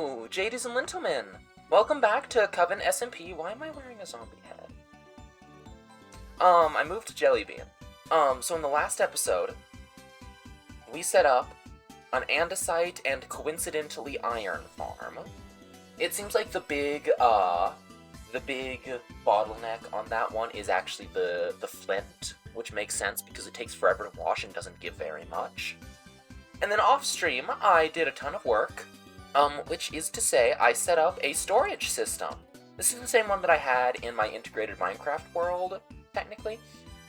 Hello, Jadies and Lintlemen! Welcome back to Coven SMP. Why am I wearing a zombie head? I moved to Jellybean. So in the last episode, we set up an andesite and coincidentally iron farm. It seems like the big bottleneck on that one is actually the flint, which makes sense because it takes forever to wash and doesn't give very much. And then off stream, I did a ton of work, which is to say, I set up a storage system. This is the same one that I had in my integrated Minecraft world, technically.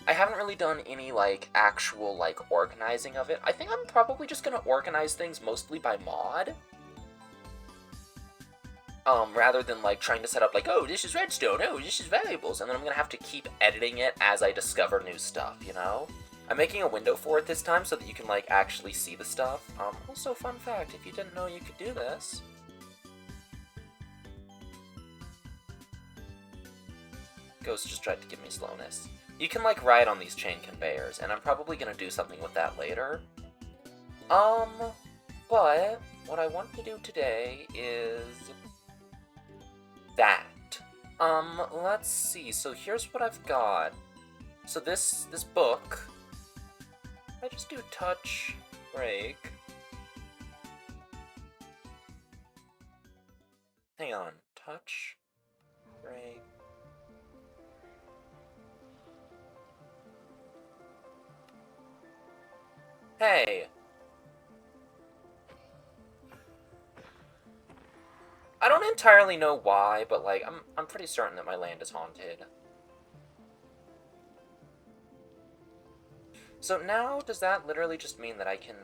I haven't really done any, actual, organizing of it. I think I'm probably just gonna organize things mostly by mod. Rather than, trying to set up, oh, this is redstone, oh, this is valuables, and then I'm gonna have to keep editing it as I discover new stuff, you know? I'm making a window for it this time so that you can, actually see the stuff. Also, fun fact, if you didn't know you could do this. Ghost just tried to give me slowness. You can, ride on these chain conveyors, and I'm probably gonna do something with that later. But what I want to do today is that. Let's see. So here's what I've got. So this book, I just do touch, break. Hang on, touch, break. Hey! I don't entirely know why, but, I'm pretty certain that my land is haunted. So now, does that literally just mean that I can,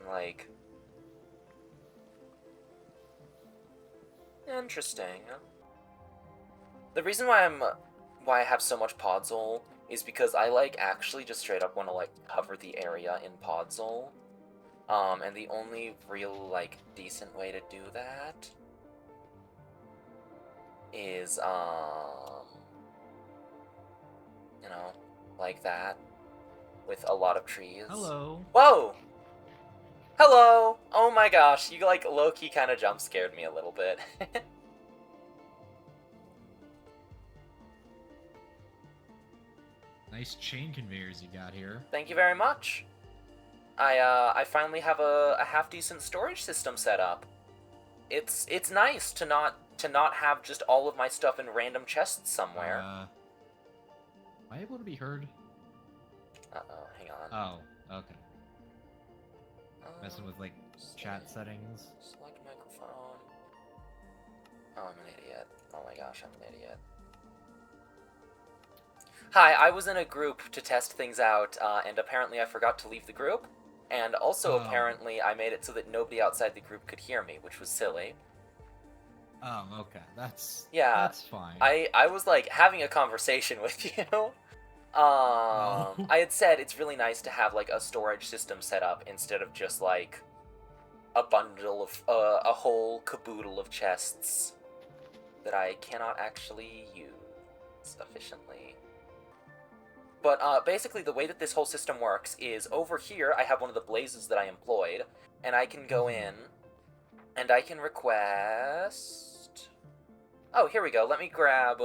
Interesting. The reason why I have so much Podzol is because I, actually just straight up want to, cover the area in Podzol. And the only real, decent way to do that is, you know, like that, with a lot of trees. Hello. Whoa! Hello! Oh my gosh, you, low-key kind of jump-scared me a little bit. Nice chain conveyors you got here. Thank you very much. I finally have a half-decent storage system set up. It's nice to not have just all of my stuff in random chests somewhere. Am I able to be heard? Uh-oh, hang on. Oh, okay. Messing with, chat settings. Select microphone. Oh, I'm an idiot. Oh my gosh, I'm an idiot. Hi, I was in a group to test things out, and apparently I forgot to leave the group. And also, apparently, I made it so that nobody outside the group could hear me, which was silly. Oh, okay. That's fine. I was, having a conversation with you. I had said it's really nice to have, a storage system set up instead of just, a bundle of, a whole caboodle of chests that I cannot actually use efficiently. But, basically, the way that this whole system works is over here I have one of the blazes that I employed, and I can go in, and I can request... Oh, here we go. Let me grab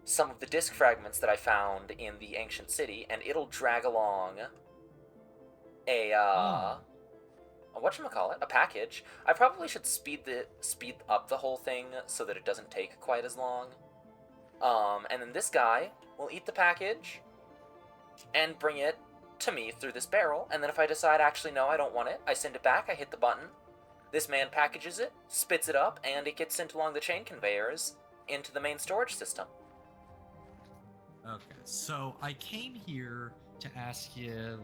some of the disc fragments that I found in the ancient city, and it'll drag along a whatchamacallit, a package. I probably should speed up the whole thing so that it doesn't take quite as long. And then this guy will eat the package and bring it to me through this barrel, and then if I decide, actually, no, I don't want it, I send it back, I hit the button, this man packages it, spits it up, and it gets sent along the chain conveyors into the main storage system. Okay, so I came here to ask you,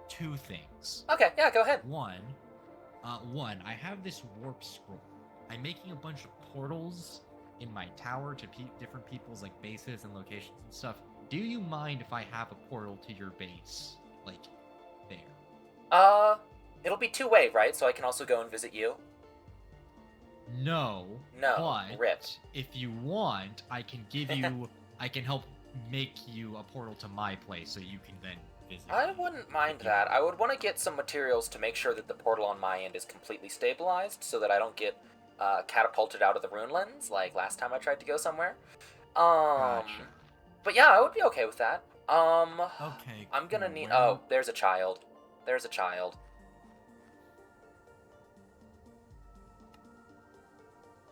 two things. Okay, yeah, go ahead. One, I have this warp scroll. I'm making a bunch of portals in my tower to different people's, bases and locations and stuff. Do you mind if I have a portal to your base, there? It'll be two-way, right? So I can also go and visit you? No. No, but rip. If you want, I can give you, I can help make you a portal to my place so you can then visit. I wouldn't mind that. I would want to get some materials to make sure that the portal on my end is completely stabilized so that I don't get catapulted out of the runelands, like last time I tried to go somewhere. Gotcha. But yeah, I would be okay with that. Okay, I'm gonna cool. need. Where- Oh, there's a child. There's a child.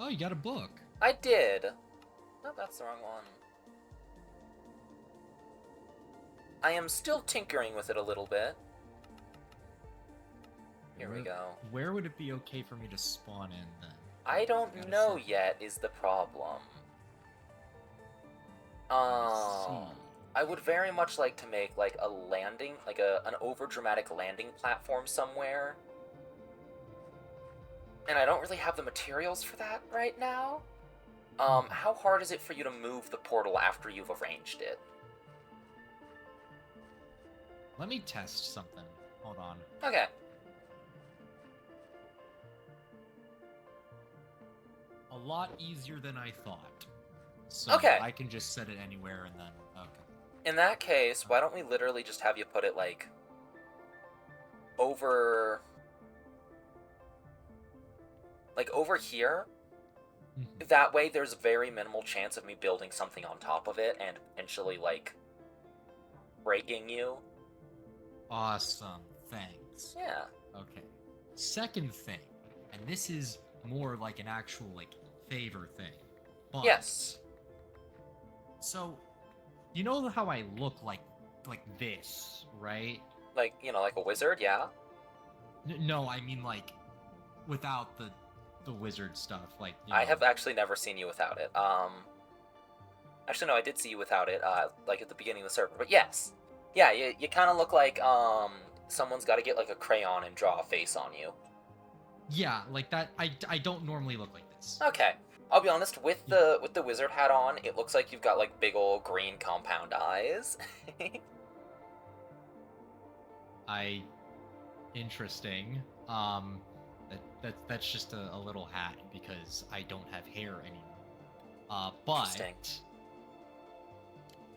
Oh, you got a book. I did. No, that's the wrong one. I am still tinkering with it a little bit. Here we go. Where would it be okay for me to spawn in then? I don't Gotta know see. yet is the problem. I I would very much like to make like a landing, like an overdramatic landing platform somewhere. And I don't really have the materials for that right now. How hard is it for you to move the portal after you've arranged it? Let me test something. Hold on. Okay. A lot easier than I thought. So Okay. I can just set it anywhere and then okay. In that case, why don't we literally just have you put it like over here? That way there's very minimal chance of me building something on top of it and potentially like breaking you. Awesome. Thanks. Yeah. Okay. Second thing, and this is more like an actual like favor thing. But, Yes. So, you know how I look like this, right? Like, like a wizard, yeah. No, I mean like without the wizard stuff. Like I have actually never seen you without it. Actually, no, I did see you without it, like at the beginning of the server. But yes, yeah, you kind of look like someone's got to get like a crayon and draw a face on you. Yeah, like that. I don't normally look like this. Okay, I'll be honest. With the wizard hat on, it looks like you've got like big old green compound eyes. Interesting. That's just a little hat because I don't have hair anymore. But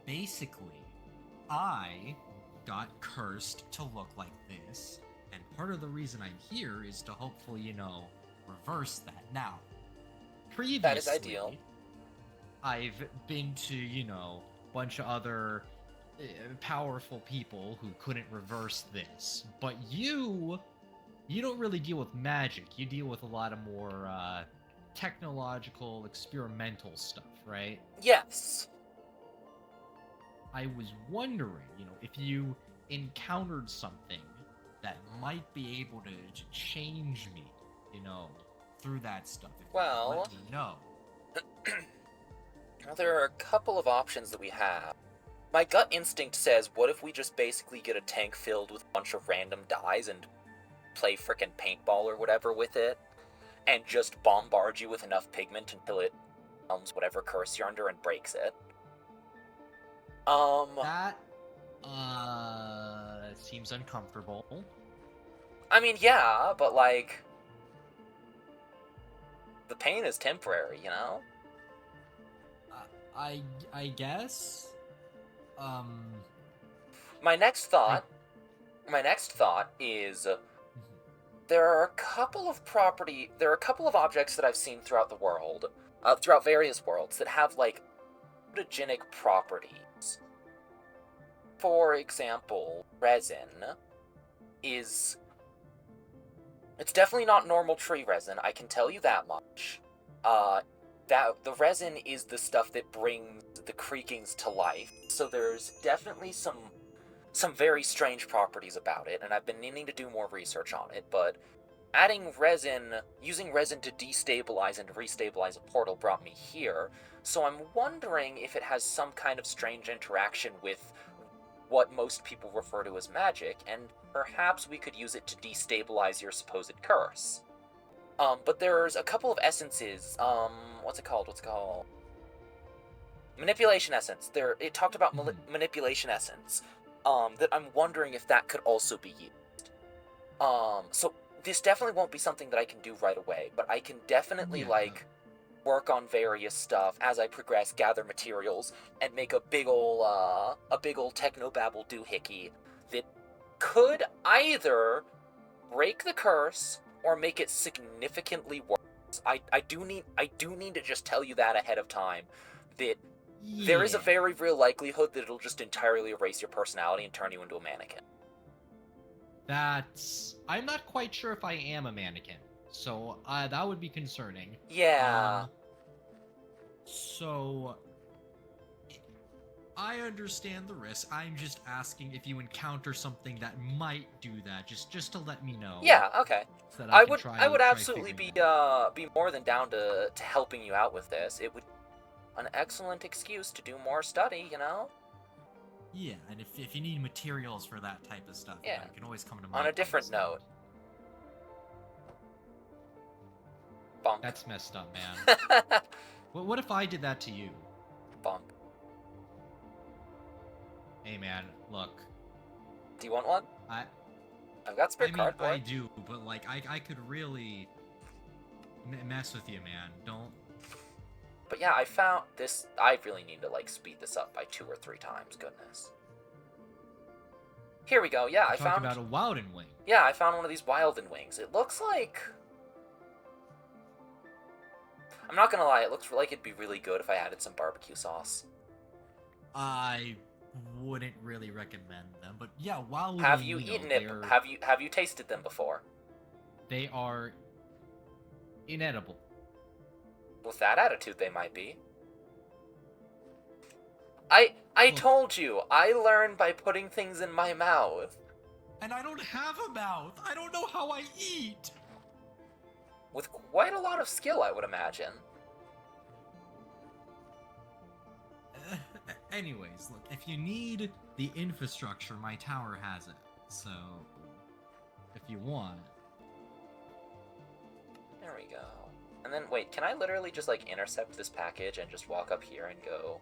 basically, I got cursed to look like this, and part of the reason I'm here is to hopefully, reverse that. Now, previously, that is ideal. I've been to, a bunch of other powerful people who couldn't reverse this, but you don't really deal with magic. You deal with a lot of more technological, experimental stuff, right? Yes. I was wondering, if you encountered something that might be able to change me, through that stuff. Well, let me know. Well, there are a couple of options that we have. My gut instinct says, what if we just basically get a tank filled with a bunch of random dyes and play frickin' paintball or whatever with it, and just bombard you with enough pigment until it becomes whatever curse you're under and breaks it. That seems uncomfortable. I mean, yeah, but like, the pain is temporary, I guess. My next thought is there are a couple of objects that I've seen throughout the world, throughout various worlds, that have like mutagenic properties. For example, resin it's definitely not normal tree resin, I can tell you that much. That the resin is the stuff that brings the creakings to life, so there's definitely some very strange properties about it, and I've been needing to do more research on it, but using resin to destabilize and restabilize a portal brought me here, so I'm wondering if it has some kind of strange interaction with what most people refer to as magic, and perhaps we could use it to destabilize your supposed curse. But there's a couple of essences, what's it called? Manipulation essence. It talked about manipulation essence, that I'm wondering if that could also be used. So this definitely won't be something that I can do right away, but I can definitely, work on various stuff as I progress, gather materials, and make a big ol' technobabble doohickey that could either break the curse or make it significantly worse. I do need to just tell you that ahead of time, that Yeah. there is a very real likelihood that it'll just entirely erase your personality and turn you into a mannequin. I'm not quite sure if I am a mannequin, so that would be concerning. Yeah. So I understand the risk. I'm just asking if you encounter something that might do that, just to let me know. Yeah, okay. So that I can would try absolutely be figuring that out. be more than down to helping you out with this. It would be an excellent excuse to do more study, you know? Yeah, and if you need materials for that type of stuff, Yeah. you can always come to my On a place. different note. Bonk. That's messed up, man. What if I did that to you? Bonk. Hey, man, look. Do you want one? I've got spare cardboard. I do, but like I could really mess with you, man. Don't. But yeah, I found this. I really need to like speed this up by 2 or 3 times. Goodness. Here we go. Yeah, I found. Talk about a Wilden Wing. Yeah, I found one of these Wilden Wings. It looks like. I'm not gonna lie. It looks like it'd be really good if I added some barbecue sauce. I wouldn't really recommend them, but yeah, Wilden. Have you eaten it? Have you tasted them before? They are inedible. With that attitude, they might be. I told you, I learn by putting things in my mouth. And I don't have a mouth. I don't know how I eat. With quite a lot of skill, I would imagine. Anyways, look, if you need the infrastructure, my tower has it. So, if you want. There we go. And then, wait, can I literally just, like, intercept this package and just walk up here and go...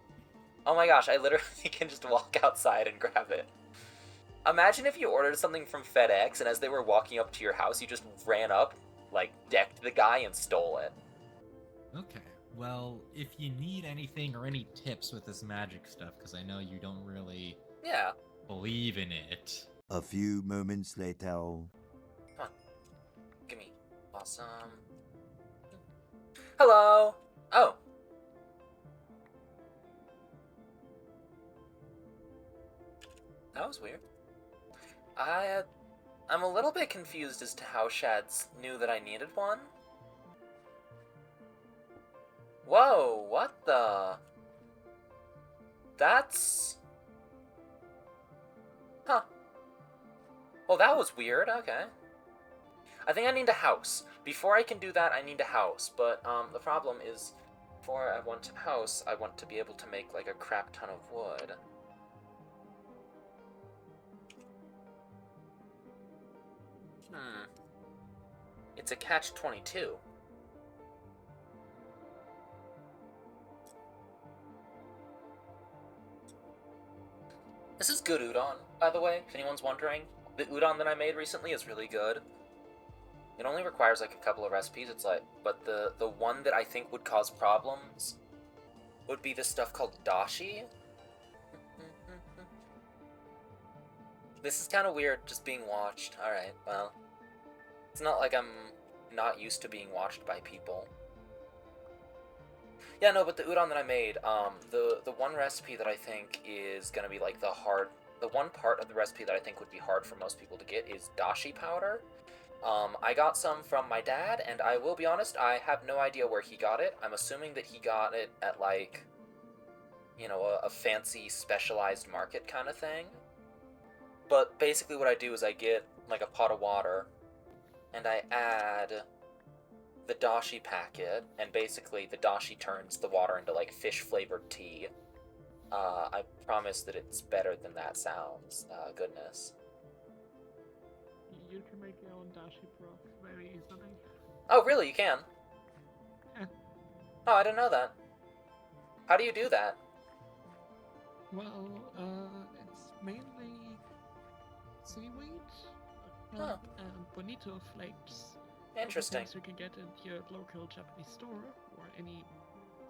Oh my gosh, I literally can just walk outside and grab it. Imagine if you ordered something from FedEx, and as they were walking up to your house, you just ran up, like, decked the guy and stole it. Okay, well, if you need anything or any tips with this magic stuff, because I know you don't really... believe in it. A few moments later... Come on. Gimme. Awesome. Hello! Oh. That was weird. I'm a little bit confused as to how Shads knew that I needed one. Whoa, what the... That's... Huh. Well, that was weird, okay. I think I need a house. Before I can do that, I need a house. But, the problem is, before I want a house, I want to be able to make, like, a crap ton of wood. It's a catch-22. This is good udon, by the way, if anyone's wondering. The udon that I made recently is really good. It only requires like a couple of recipes, it's like, but the one that I think would cause problems would be this stuff called dashi. This is kind of weird, just being watched. Alright, well, it's not like I'm not used to being watched by people. Yeah, no, but the udon that I made, the one recipe that I think is gonna be like the one part of the recipe that I think would be hard for most people to get is dashi powder. I got some from my dad, and I will be honest, I have no idea where he got it. I'm assuming that he got it at like, you know, a fancy specialized market kind of thing. But basically what I do is I get like a pot of water, and I add the dashi packet, and basically the dashi turns the water into like fish-flavored tea. I promise that it's better than that sounds. Goodness. You can make your own dashi broth very easily. Oh, really? You can? Yeah. Oh, I didn't know that. How do you do that? Well, it's mainly seaweed Oh. and bonito flakes. Interesting. Things you can get in your local Japanese store or any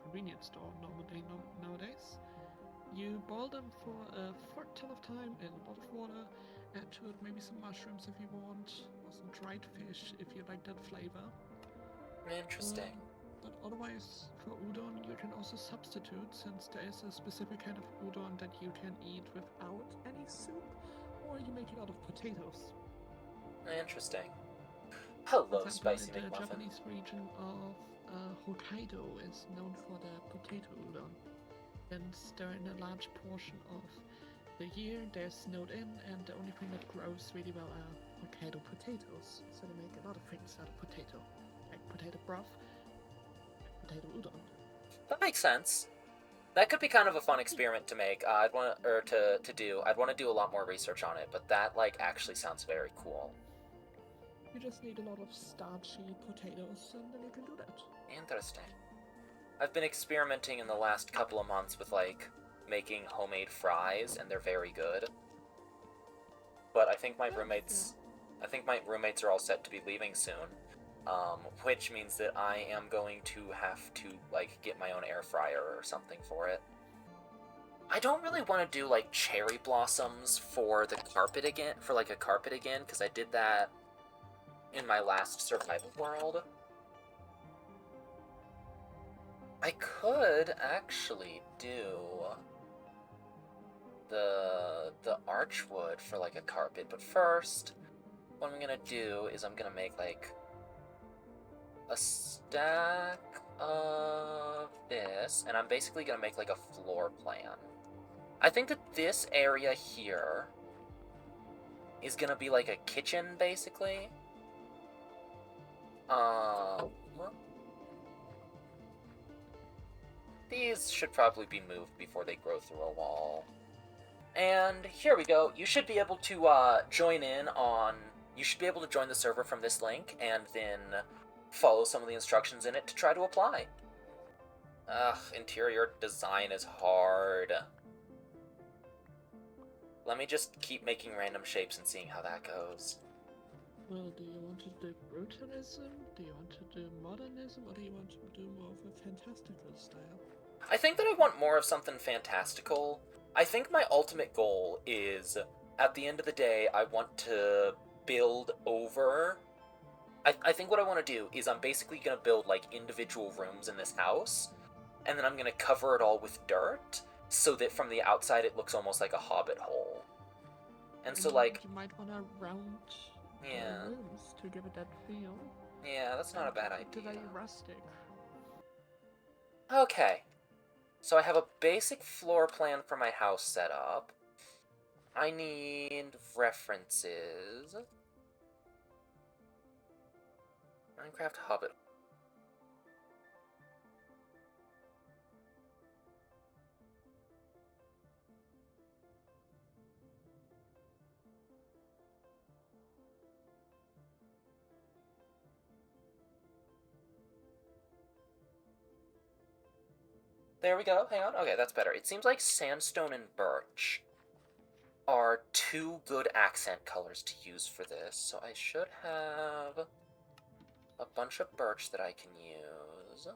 convenience store nowadays. You boil them for a fuck ton of time in a pot of water. Add to it maybe some mushrooms if you want, or some dried fish if you like that flavor. Interesting. But otherwise, for udon, you can also substitute, since there is a specific kind of udon that you can eat without any soup, or you make it out of potatoes. Interesting. For Hello, example, Spicy the McMuffin. Japanese region of Hokkaido is known for their potato udon. And during a large portion of the year, they're snowed in, and the only thing that grows really well are Hokkaido potatoes. So they make a lot of things out of potato, like potato broth, potato udon. That makes sense. That could be kind of a fun experiment to make. I'd want to do. I'd want to do a lot more research on it, but that like actually sounds very cool. You just need a lot of starchy potatoes, and then you can do that. Interesting. I've been experimenting in the last couple of months with like making homemade fries, and they're very good. But I think my roommates are all set to be leaving soon, which means that I am going to have to like get my own air fryer or something for it. I don't really want to do like cherry blossoms for the carpet again, for like a carpet again, because I did that in my last survival world. I could actually do the archwood for like a carpet, but first, what I'm gonna do is I'm gonna make like a stack of this, and I'm basically gonna make like a floor plan. I think that this area here is gonna be like a kitchen, basically. These should probably be moved before they grow through a wall. And here we go. You should be able to join in on... You should be able to join the server from this link, and then follow some of the instructions in it to try to apply. Ugh, interior design is hard. Let me just keep making random shapes and seeing how that goes. Well, do you want to do brutalism? Do you want to do modernism? Or do you want to do more of a fantastical style? I think that I want more of something fantastical. I think my ultimate goal is, at the end of the day, I want to build over... I think what I want to do is I'm basically going to build, like, individual rooms in this house, and then I'm going to cover it all with dirt, so that from the outside it looks almost like a hobbit hole. And so, like... You might want to round the rooms to give it that feel. Yeah, that's not a bad idea. Very rustic. Okay. So I have a basic floor plan for my house set up. I need references. Minecraft Hobbit. There we go. Hang on. Okay, that's better. It seems like sandstone and birch are two good accent colors to use for this, so I should have a bunch of birch that I can use.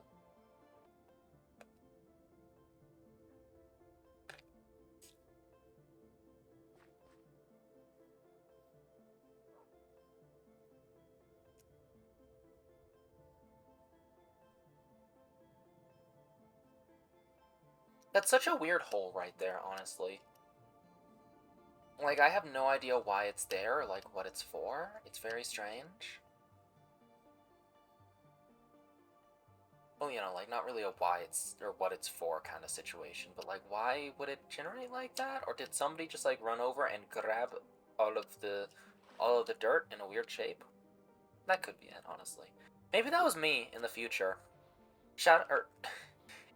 That's such a weird hole right there, honestly. Like, I have no idea why it's there or, like, what it's for. It's very strange. Well, you know, like, not really a why it's, or what it's for kind of situation, but, like, why would it generate like that? Or did somebody just, like, run over and grab all of the dirt in a weird shape? That could be it, honestly. Maybe that was me in the future.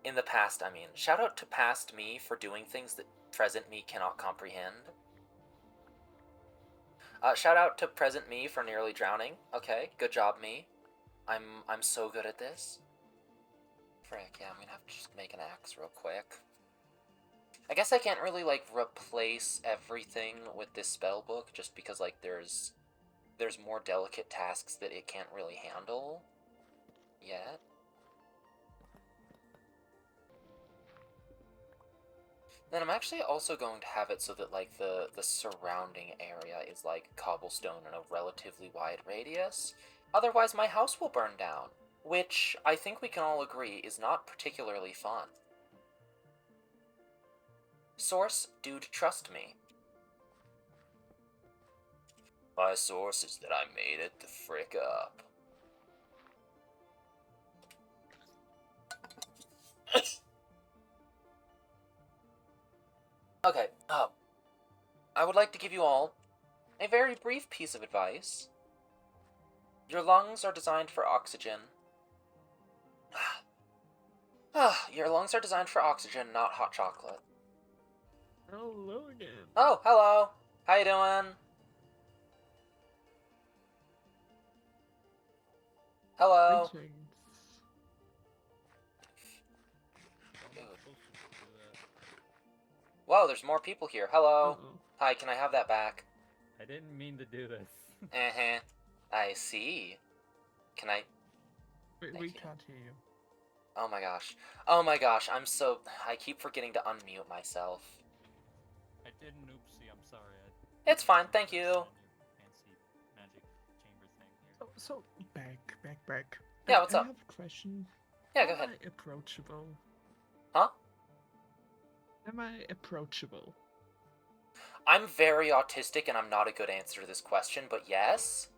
In the past, I mean. Shout out to past me for doing things that present me cannot comprehend. Shout out to present me for nearly drowning. Okay, good job, me. I'm so good at this. Frick, yeah, I'm gonna have to just make an axe real quick. I guess I can't really, like, replace everything with this spell book, just because, like, there's more delicate tasks that it can't really handle yet. Then I'm actually also going to have it so that, like, the surrounding area is, like, cobblestone in a relatively wide radius. Otherwise, my house will burn down. which I think we can all agree is not particularly fun. Source, dude, trust me. My source is that I made it the frick up. Okay, I would like to give you all a very brief piece of advice. Your lungs are designed for oxygen. Your lungs are designed for oxygen, not hot chocolate. Hello again. Oh, hello. How you doing? Hello. Greetings. Whoa, there's more people here. Hello. Uh-oh. Hi, can I have that back? I didn't mean to do this. Uh-huh. I see. Can I... We Thank you. can't hear you. Oh my gosh. Oh my gosh, I keep forgetting to unmute myself. I did an oopsie, I'm sorry. It's fine, thank you. Fancy magic chamber thing here. So, back. Yeah, what's up? I have a question. Yeah, go ahead. Am I approachable? Huh? Am I approachable? I'm very autistic and I'm not a good answer to this question, but yes?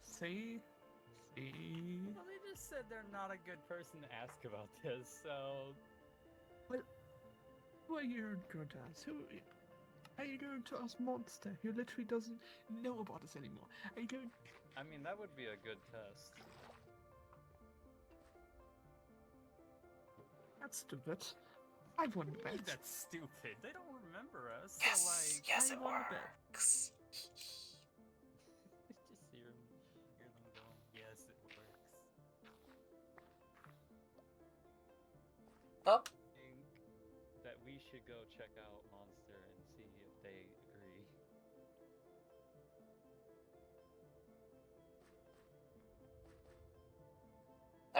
See? Well, they just said they're not a good person to ask about this, so... Who are you going to ask? Who are you going to ask Monster, who literally doesn't know about us anymore? Are you going... I mean, that would be a good test. That's stupid. I won the bet. That's stupid. They don't remember us, Yes, so like... yes, I it won the bet. works. Just hear them go, yes, it works. Oh, I think that we should go check out Monster and see if they agree.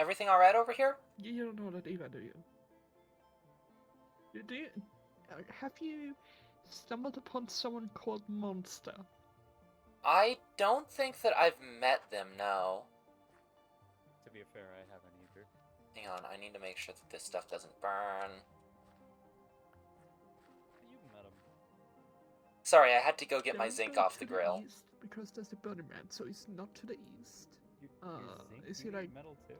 everything alright over here? You don't know that either, do you? Do you? Have you stumbled upon someone called Monster? I don't think that I've met them, no. To be fair, I haven't either. Hang on, I need to make sure that this stuff doesn't burn. You've met him. Sorry, I had to go get my Don't zinc go off to the grill. east, because there's the Burning Man, so he's not to the east. Zinc, is he you need like- metal too?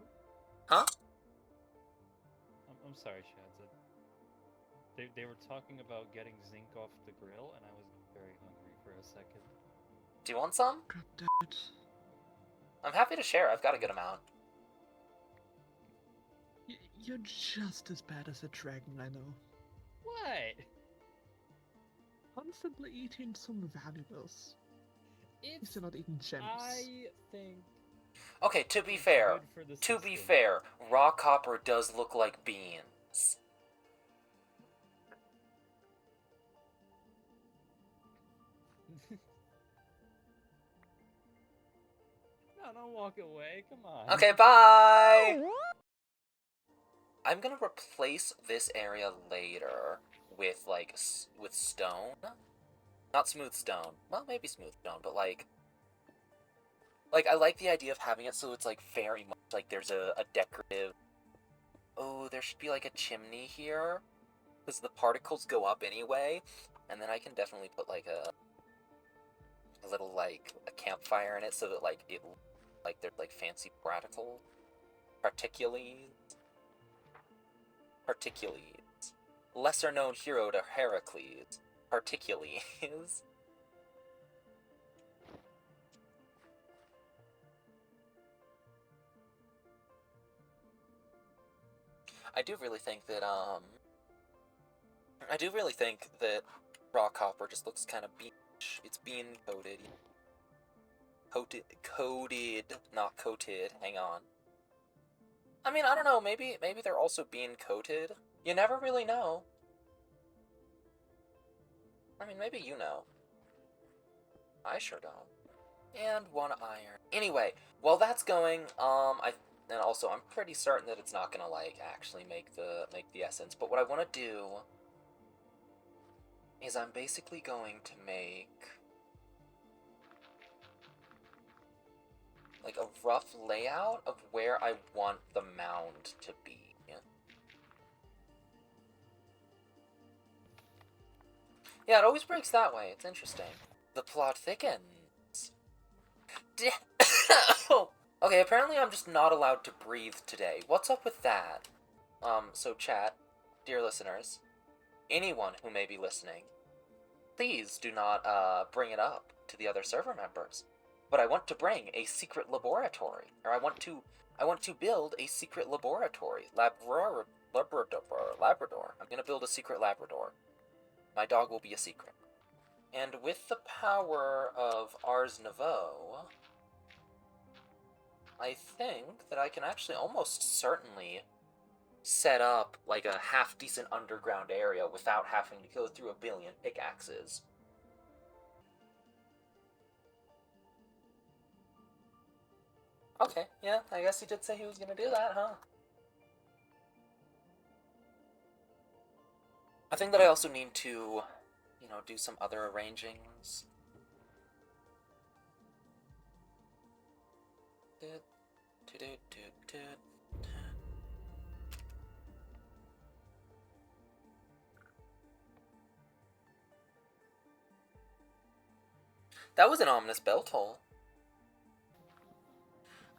Huh? I'm sorry, Shads. They were talking about getting zinc off the grill, and I was very hungry for a second. Do you want some? God damn it. I'm happy to share, I've got a good amount. You're just as bad as a dragon, I know. What? Constantly eating some valuables. If you're not eating gems. I think. Okay, to be it's fair, good for the to be system. fair, raw copper does look like beans. No, don't walk away. Come on. Okay, bye! I'm gonna replace this area later with, like, with stone. Not smooth stone. Well, maybe smooth stone, but, like, I like the idea of having it so it's, like, very much, like, there's a decorative... Oh, there should be, like, a chimney here. Because the particles go up anyway. And then I can definitely put, like, a little, like, a campfire in it so that, like, there's, like, fancy particles. Particules. Lesser known hero to Heracles. Particules. I do really think that raw copper just looks kind of beach. It's bean coated. Coated, not coated. Hang on. I mean, I don't know, maybe they're also bean coated. You never really know. I mean, maybe you know. I sure don't. And 1 iron. Anyway, while that's going, and also I'm pretty certain that it's not gonna, like, actually make the essence, but what I want to do is I'm basically going to make like a rough layout of where I want the mound to be. Yeah, it always breaks that way. It's interesting. The plot thickens. Okay, apparently I'm just not allowed to breathe today. What's up with that? So chat, dear listeners, anyone who may be listening, please do not, bring it up to the other server members. But I want to bring a secret laboratory, or I want to build a secret laboratory. Labrador. I'm gonna build a secret Labrador. My dog will be a secret. And with the power of Ars Nouveau, I think that I can actually almost certainly set up like a half-decent underground area without having to go through a billion pickaxes. Okay, yeah, I guess he did say he was gonna do that, huh? I think that I also need to, do some other arrangings. That was an ominous bell toll.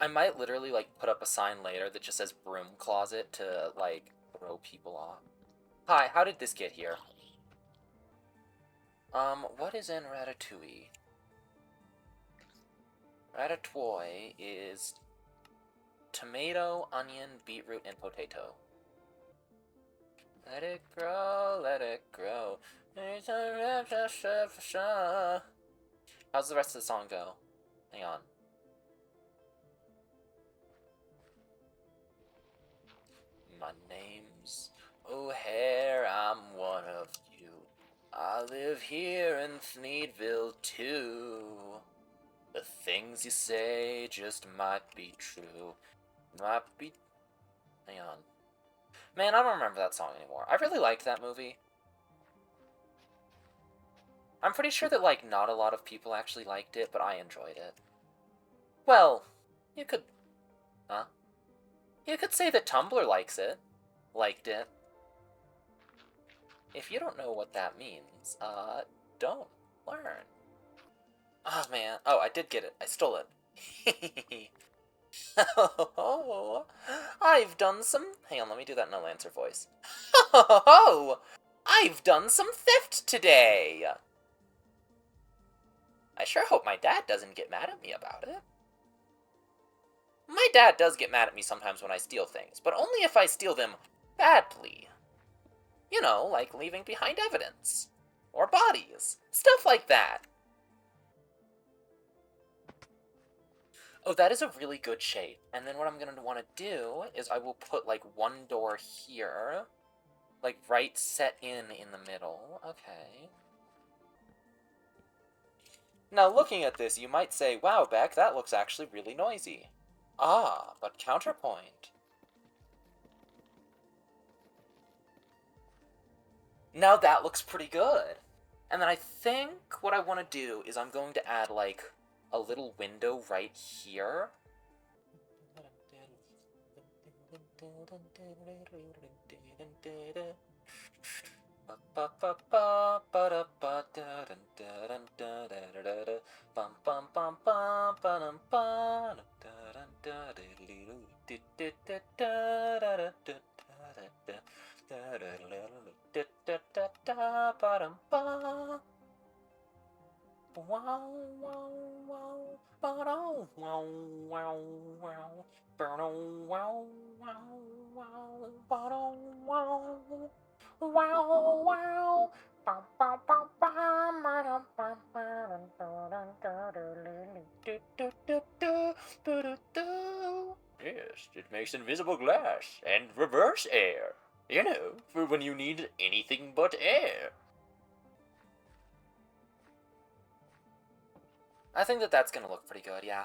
I might literally, put up a sign later that just says broom closet to, throw people off. Hi, how did this get here? What is in ratatouille? Ratatouille is tomato, onion, beetroot, and potato. Let it grow, let it grow. How's the rest of the song go? Hang on. My name's O'Hare, I'm one of you. I live here in Thneedville too. The things you say just might be true. Might be... Hang on. Man, I don't remember that song anymore. I really liked that movie. I'm pretty sure that, not a lot of people actually liked it, but I enjoyed it. Well, you could... Huh? You could say that Tumblr liked it. If you don't know what that means, don't learn. Oh, man. Oh, I did get it. I stole it. Oh, I've done some... Hang on, let me do that in a Lancer voice. Oh, I've done some theft today. I sure hope my dad doesn't get mad at me about it. My dad does get mad at me sometimes when I steal things, but only if I steal them badly. You know, like leaving behind evidence. Or bodies. Stuff like that. Oh, that is a really good shape. And then what I'm going to want to do is I will put, one door here. Right set in the middle. Okay. Now, looking at this, you might say, wow, Beck, that looks actually really noisy. Ah, but counterpoint. Now that looks pretty good. And then I think what I want to do is I'm going to add, a little window right here. Yes, it makes invisible glass and reverse air. You know, for when you need anything but air. I think that that's gonna look pretty good, yeah.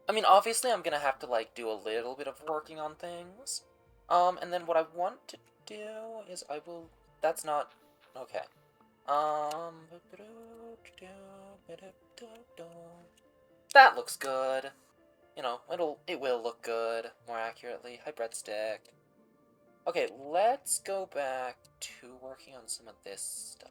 I mean, obviously I'm gonna have to, do a little bit of working on things. And then what I want to do is that's not... Okay. That looks good. You know, it will look good, more accurately. Hi, breadstick. Okay, let's go back to working on some of this stuff.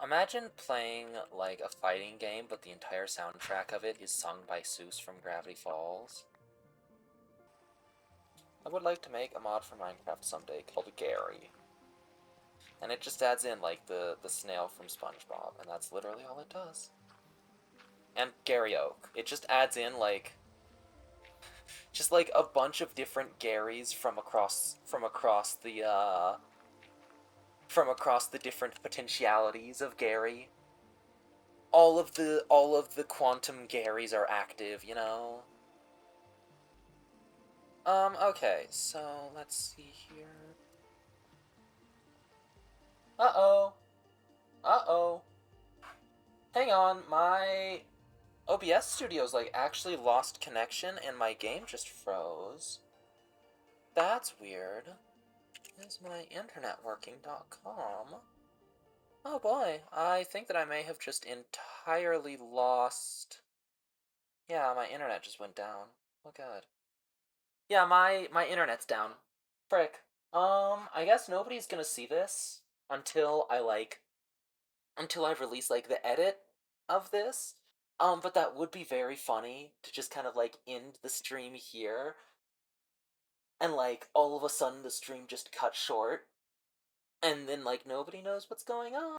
Imagine playing, like, a fighting game, but the entire soundtrack of it is sung by Seuss from Gravity Falls. I would like to make a mod for Minecraft someday called Gary. And it just adds in, like, the snail from SpongeBob, and that's literally all it does. And Gary Oak. It just adds in, like, just, like, a bunch of different Garys from across the different potentialities of Gary. All of the quantum Garys are active, you know? Okay, so let's see here. Uh-oh. Uh-oh. Hang on, my OBS Studio's, like, actually lost connection and my game just froze. That's weird. Is my internet working.com? Oh boy, I think that I may have just entirely lost... Yeah, my internet just went down. Oh god. Yeah, my internet's down. Frick. I guess nobody's gonna see this until I release, like, the edit of this. But that would be very funny to just kind of, like, end the stream here, and, like, all of a sudden the stream just cut short, and then, like, nobody knows what's going on.